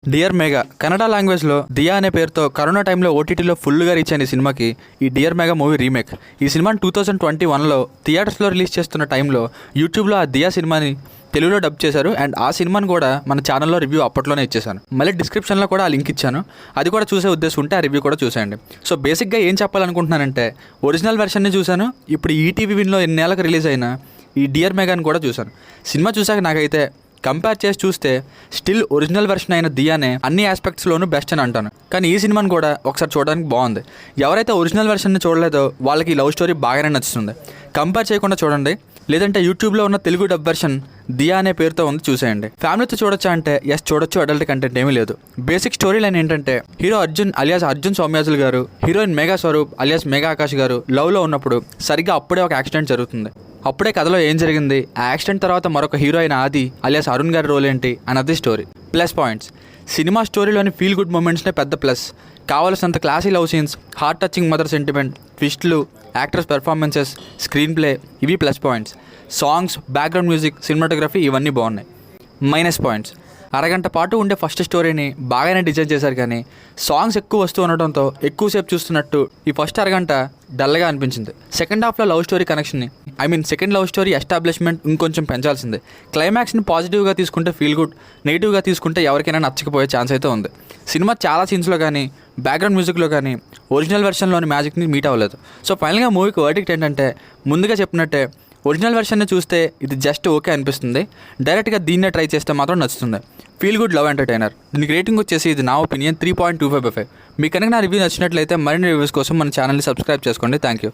Dear mega Kannada లాంగ్వేజ్లో దియా అనే పేరుతో కరోనా టైంలో ఓటీటీలో ఫుల్గా రీచ్ అయిన సినిమాకి ఈ డియర్ మెగా మూవీ రీమేక్. ఈ సినిమాని 2021లో థియేటర్స్లో రిలీజ్ చేస్తున్న టైంలో యూట్యూబ్లో ఆ దియా సినిమాని తెలుగులో డబ్ చేశారు. అండ్ ఆ సినిమాని కూడా మన ఛానల్లో రివ్యూ అప్పట్లోనే ఇచ్చేసాను. మళ్ళీ డిస్క్రిప్షన్లో కూడా ఆ లింక్ ఇచ్చాను, అది కూడా చూసే ఉద్దేశం ఉంటే ఆ రివ్యూ కూడా చూసేయండి. సో బేసిక్గా ఏం చెప్పాలనుకుంటున్నానంటే, ఒరిజినల్ వెర్షన్ని చూశాను, ఇప్పుడు ఈటీవీ విన్లో ఎన్నేళ్ళకి రిలీజ్ అయిన ఈ డియర్ మెగాని కూడా చూశాను. సినిమా చూశాక నాకైతే కంపేర్ చేసి చూస్తే స్టిల్ ఒరిజినల్ వెర్షన్ అయిన దియానే అన్ని ఆస్పెక్ట్స్లోనూ బెస్ట్ అని అంటాను. కానీ ఈ సినిమాని కూడా ఒకసారి చూడడానికి బాగుంది. ఎవరైతే ఒరిజినల్ వెర్షన్ని చూడలేదో వాళ్ళకి ఈ లవ్ స్టోరీ బాగానే నచ్చుతుంది. కంపేర్ చేయకుండా చూడండి, లేదంటే యూట్యూబ్లో ఉన్న తెలుగు డబ్ వెర్షన్ దియా అనే పేరుతో ఉంది, చూసేయండి. ఫ్యామిలీతో చూడొచ్చా అంటే ఎస్ చూడొచ్చు, అడల్ట్ కంటెంట్ ఏమీ లేదు. బేసిక్ స్టోరీ లైన్ ఏంటంటే, హీరో అర్జున్ అలియాస్ అర్జున్ సౌమ్యాజుల్ గారు, హీరోయిన్ మేఘా స్వరూప్ అలియాస్ మేఘా ఆకాష్ గారు లవ్లో ఉన్నప్పుడు సరిగ్గా అప్పుడే ఒక యాక్సిడెంట్ జరుగుతుంది. అప్పుడే కథలో ఏం జరిగింది, ఆ యాక్సిడెంట్ తర్వాత మరొక హీరో అయిన ఆది అలియాస్ అరుణ్ గారి రోల్ ఏంటి అన్నది స్టోరీ. ప్లస్ పాయింట్స్: సినిమా స్టోరీలోని ఫీల్ గుడ్ మూమెంట్స్నే పెద్ద ప్లస్. కావాల్సినంత classy love scenes, heart touching mother sentiment, ట్విస్ట్లు, యాక్టర్స్ పెర్ఫార్మెన్సెస్, స్క్రీన్ ప్లే ఇవి plus points. Songs, background music, cinematography ఇవన్నీ బాగున్నాయి. మైనస్ పాయింట్స్: అరగంట పాటు ఉండే ఫస్ట్ స్టోరీని బాగానే డిజైన్ చేశారు, కానీ సాంగ్స్ ఎక్కువ వస్తూ ఉండటంతో ఎక్కువసేపు చూస్తున్నట్టు ఈ ఫస్ట్ అరగంట డల్గా అనిపించింది. సెకండ్ హాఫ్లో లవ్ స్టోరీ కనెక్షన్ని సెకండ్ లవ్ స్టోరీ ఎస్టాబ్లిష్మెంట్ ఇంకొంచెం పెంచాల్సింది. క్లైమాక్స్ని పాజిటివ్గా తీసుకుంటే ఫీల్ గుడ్, నెగిటివ్గా తీసుకుంటే ఎవరికైనా నచ్చకపోయే ఛాన్స్ అయితే ఉంది. సినిమా చాలా సీన్స్లో కానీ బ్యాక్గ్రౌండ్ మ్యూజిక్లో కానీ ఒరిజినల్ వెర్షన్లోని మ్యాజిక్ని మీట్ అవ్వలేదు. సో ఫైనల్గా మూవీకి వర్డిక్ట్ ఏంటంటే, ముందుగా చెప్పినట్టే ఒరిజినల్ వెర్షన్ని చూస్తే ఇది జస్ట్ ఓకే అనిపిస్తుంది, డైరెక్ట్గా దీన్నే ట్రై చేస్తే మాత్రం నచ్చుతుంది. Feel good love entertainer. దీనికి రేటింగ్ వచ్చేసి, ఇది నా ఒపీనియన్ 3.25/5. మీకు కనుక నా రివ్యూ నచ్చినట్లయితే మరిన్ని రివ్యూస్ కోసం మన ఛానల్ని సబ్స్క్రైబ్ చేసుకోండి. Thank you.